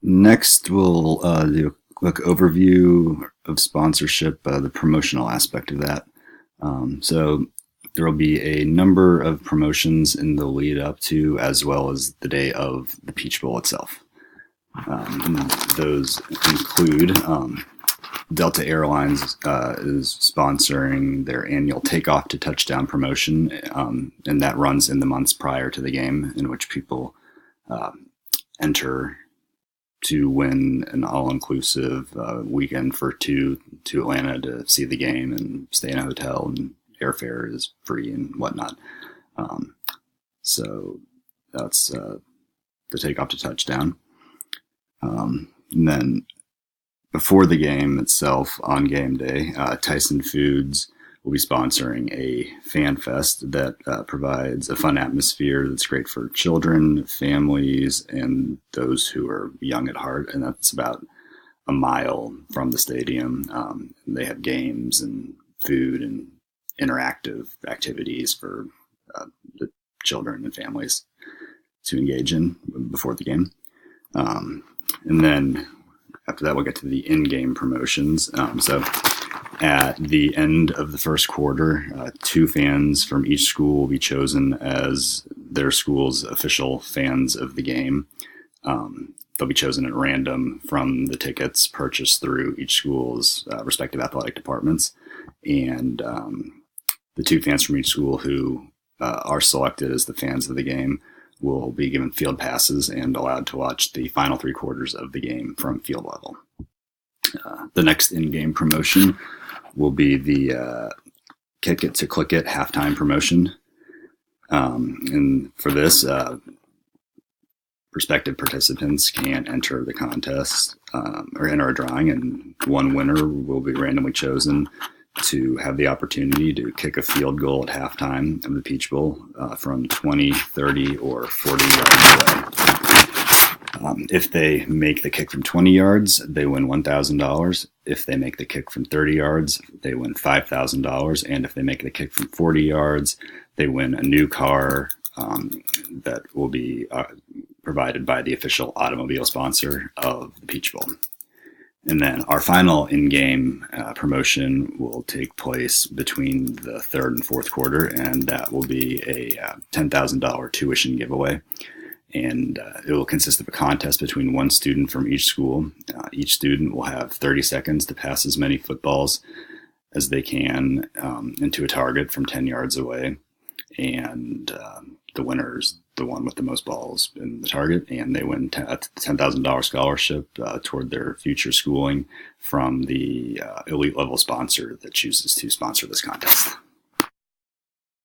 Next, we'll do a quick overview of sponsorship, the promotional aspect of that. So there will be a number of promotions in the lead up to, as well as the day of the Peach Bowl itself. Those include Delta Airlines is sponsoring their annual Takeoff to Touchdown promotion, and that runs in the months prior to the game, in which people enter to win an all-inclusive weekend for two to Atlanta to see the game and stay in a hotel, and airfare is free and whatnot. So that's the Takeoff to Touchdown. And then before the game itself, on game day, Tyson Foods will be sponsoring a fan fest that provides a fun atmosphere that's great for children, families, and those who are young at heart. And that's about a mile from the stadium. They have games and food and interactive activities for the children and families to engage in before the game. And then after that, we'll get to the in-game promotions. So at the end of the first quarter, 2 fans from each school will be chosen as their school's official fans of the game. They'll be chosen at random from the tickets purchased through each school's respective athletic departments. And the 2 fans from each school who are selected as the fans of the game will be given field passes and allowed to watch the final 3 quarters of the game from field level. The next in-game promotion will be the Kick It to Click It halftime promotion. And for this, prospective participants can enter the contest or enter a drawing, and one winner will be randomly chosen to have the opportunity to kick a field goal at halftime of the Peach Bowl from 20, 30, or 40 yards away. If they make the kick from 20 yards, they win $1,000. If they make the kick from 30 yards, they win $5,000. And if they make the kick from 40 yards, they win a new car that will be provided by the official automobile sponsor of the Peach Bowl. And then our final in-game promotion will take place between the 3rd and 4th quarter, and that will be a $10,000 tuition giveaway. And it will consist of a contest between one student from each school. Each student will have 30 seconds to pass as many footballs as they can into a target from 10 yards away. And the winner is the one with the most balls in the target, and they win a $10,000 scholarship toward their future schooling from the elite level sponsor that chooses to sponsor this contest.